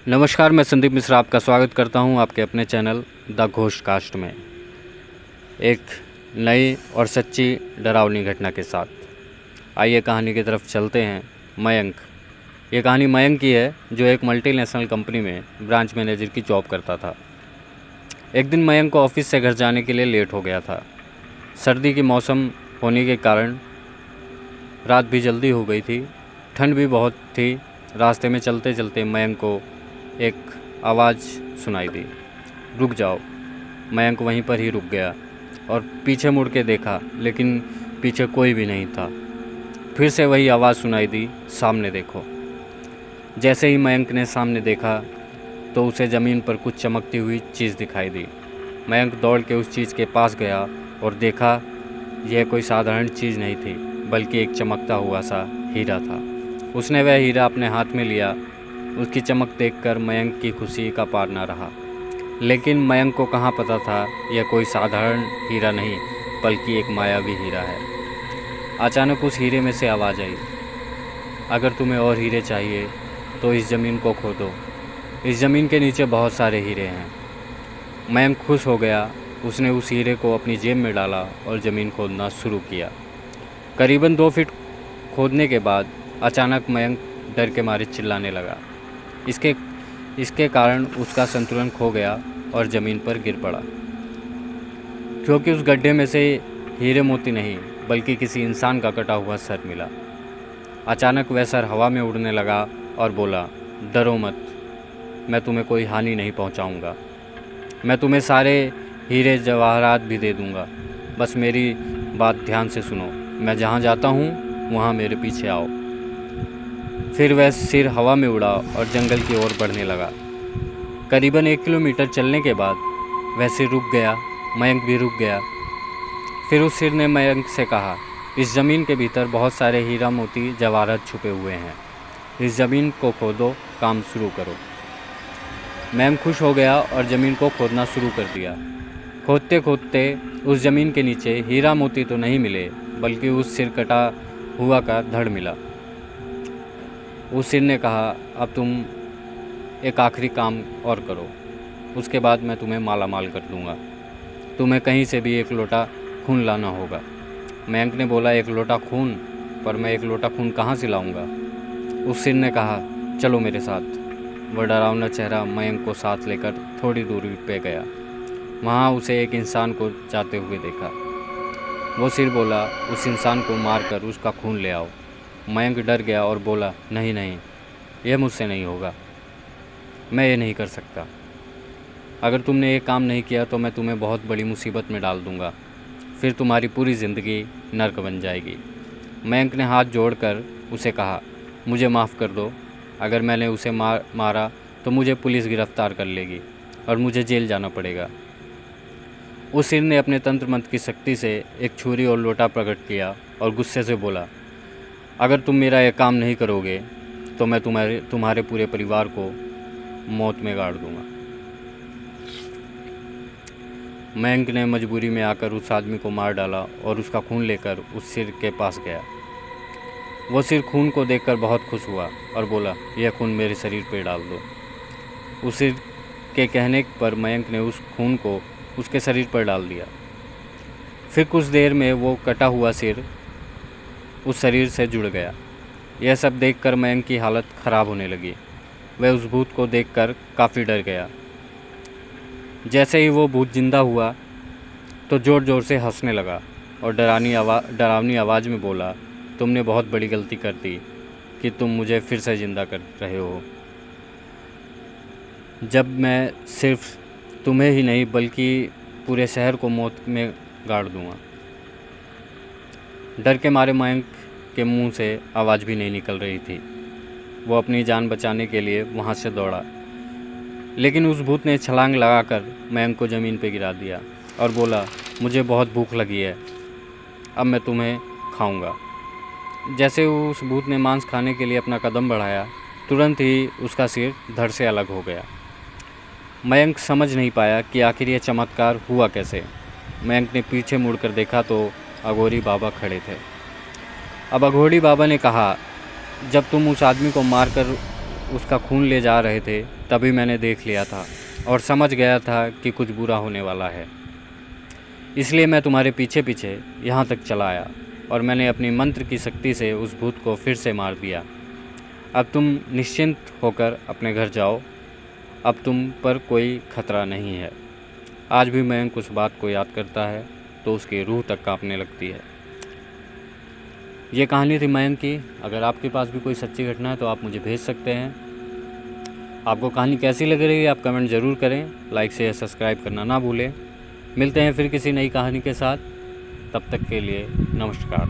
नमस्कार, मैं संदीप मिश्रा आपका स्वागत करता हूं आपके अपने चैनल द घोस्ट कास्ट में एक नई और सच्ची डरावनी घटना के साथ। आइए कहानी की तरफ चलते हैं। मयंक। ये कहानी मयंक की है जो एक मल्टीनेशनल कंपनी में ब्रांच मैनेजर की जॉब करता था। एक दिन मयंक को ऑफिस से घर जाने के लिए लेट हो गया था। सर्दी की मौसम होने के कारण रात भी जल्दी हो गई थी, ठंड भी बहुत थी। रास्ते में चलते चलते मयंक को एक आवाज़ सुनाई दी, रुक जाओ। मयंक वहीं पर ही रुक गया और पीछे मुड़ के देखा, लेकिन पीछे कोई भी नहीं था। फिर से वही आवाज़ सुनाई दी, सामने देखो। जैसे ही मयंक ने सामने देखा तो उसे ज़मीन पर कुछ चमकती हुई चीज़ दिखाई दी। मयंक दौड़ के उस चीज़ के पास गया और देखा यह कोई साधारण चीज़ नहीं थी, बल्कि एक चमकता हुआ सा हीरा था। उसने वह हीरा अपने हाथ में लिया। उसकी चमक देखकर मयंक की खुशी का पार न रहा। लेकिन मयंक को कहाँ पता था यह कोई साधारण हीरा नहीं, बल्कि एक मायावी हीरा है। अचानक उस हीरे में से आवाज़ आई, अगर तुम्हें और हीरे चाहिए तो इस ज़मीन को खोदो। इस ज़मीन के नीचे बहुत सारे हीरे हैं। मयंक खुश हो गया। उसने उस हीरे को अपनी जेब में डाला और ज़मीन खोदना शुरू किया। करीबन 2 फीट खोदने के बाद अचानक मयंक डर के मारे चिल्लाने लगा। इसके कारण उसका संतुलन खो गया और ज़मीन पर गिर पड़ा, क्योंकि उस गड्ढे में से हीरे मोती नहीं, बल्कि किसी इंसान का कटा हुआ सर मिला। अचानक वह सर हवा में उड़ने लगा और बोला, डरो मत, मैं तुम्हें कोई हानि नहीं पहुंचाऊंगा। मैं तुम्हें सारे हीरे जवाहरात भी दे दूंगा। बस मेरी बात ध्यान से सुनो। मैं जहाँ जाता हूँ वहाँ मेरे पीछे आओ। फिर वह सिर हवा में उड़ा और जंगल की ओर बढ़ने लगा। करीबन 1 किलोमीटर चलने के बाद वह सिर रुक गया। मयंक भी रुक गया। फिर उस सिर ने मयंक से कहा, इस ज़मीन के भीतर बहुत सारे हीरा मोती जवाहरात छुपे हुए हैं। इस ज़मीन को खोदो, काम शुरू करो। मयंक खुश हो गया और ज़मीन को खोदना शुरू कर दिया। खोदते खोदते उस ज़मीन के नीचे हीरा मोती तो नहीं मिले, बल्कि उस सिर कटा हुआ का धड़ मिला। उस सिर ने कहा, अब तुम एक आखिरी काम और करो, उसके बाद मैं तुम्हें माला माल कर दूंगा। तुम्हें कहीं से भी 1 लोटा खून लाना होगा। मयंक ने बोला, 1 लोटा खून? पर मैं 1 लोटा खून कहाँ से लाऊंगा? उस सिर ने कहा, चलो मेरे साथ। वह डरावना चेहरा मयंक को साथ लेकर थोड़ी दूरी पे गया। वहाँ उसे एक इंसान को जाते हुए देखा। वो सिर बोला, उस इंसान को मारकर उसका खून ले आओ। मयंक डर गया और बोला, नहीं नहीं, यह मुझसे नहीं होगा। मैं ये नहीं कर सकता। अगर तुमने ये काम नहीं किया तो मैं तुम्हें बहुत बड़ी मुसीबत में डाल दूंगा। फिर तुम्हारी पूरी ज़िंदगी नर्क बन जाएगी। मयंक ने हाथ जोड़कर उसे कहा, मुझे माफ़ कर दो। अगर मैंने उसे मारा तो मुझे पुलिस गिरफ्तार कर लेगी और मुझे जेल जाना पड़ेगा। उस सिर ने अपने तंत्र मंत्र की शक्ति से एक छुरी और लोटा प्रकट किया और गुस्से से बोला, अगर तुम मेरा यह काम नहीं करोगे तो मैं तुम्हारे पूरे परिवार को मौत में गाड़ दूंगा। मयंक ने मजबूरी में आकर उस आदमी को मार डाला और उसका खून लेकर उस सिर के पास गया। वो सिर खून को देखकर बहुत खुश हुआ और बोला, यह खून मेरे शरीर पर डाल दो। उस सिर के कहने पर मयंक ने उस खून को उसके शरीर पर डाल दिया। फिर कुछ देर में वो कटा हुआ सिर उस शरीर से जुड़ गया। यह सब देखकर मयंक की हालत ख़राब होने लगी। वह उस भूत को देखकर काफ़ी डर गया। जैसे ही वो भूत जिंदा हुआ तो ज़ोर ज़ोर से हंसने लगा और डरावनी आवाज़ में बोला, तुमने बहुत बड़ी गलती कर दी कि तुम मुझे फिर से ज़िंदा कर रहे हो। जब मैं सिर्फ तुम्हें ही नहीं बल्कि पूरे शहर को मौत में गाड़ दूँगा। डर के मारे मयंक के मुंह से आवाज़ भी नहीं निकल रही थी। वो अपनी जान बचाने के लिए वहाँ से दौड़ा, लेकिन उस भूत ने छलांग लगाकर मयंक को ज़मीन पर गिरा दिया और बोला, मुझे बहुत भूख लगी है, अब मैं तुम्हें खाऊंगा। जैसे उस भूत ने मांस खाने के लिए अपना कदम बढ़ाया, तुरंत ही उसका सिर धड़ से अलग हो गया। मयंक समझ नहीं पाया कि आखिर यह चमत्कार हुआ कैसे। मयंक ने पीछे मुड़कर देखा तो अघोरी बाबा खड़े थे। अब अघोरी बाबा ने कहा, जब तुम उस आदमी को मारकर उसका खून ले जा रहे थे तभी मैंने देख लिया था और समझ गया था कि कुछ बुरा होने वाला है। इसलिए मैं तुम्हारे पीछे पीछे यहाँ तक चला आया और मैंने अपनी मंत्र की शक्ति से उस भूत को फिर से मार दिया। अब तुम निश्चिंत होकर अपने घर जाओ, अब तुम पर कोई खतरा नहीं है। आज भी मयंक उस बात को याद करता है तो उसकी रूह तक कांपने लगती है। ये कहानी थी मयंक की। अगर आपके पास भी कोई सच्ची घटना है तो आप मुझे भेज सकते हैं। आपको कहानी कैसी लग रही है आप कमेंट ज़रूर करें। लाइक शेयर सब्सक्राइब करना ना भूलें। मिलते हैं फिर किसी नई कहानी के साथ। तब तक के लिए नमस्कार।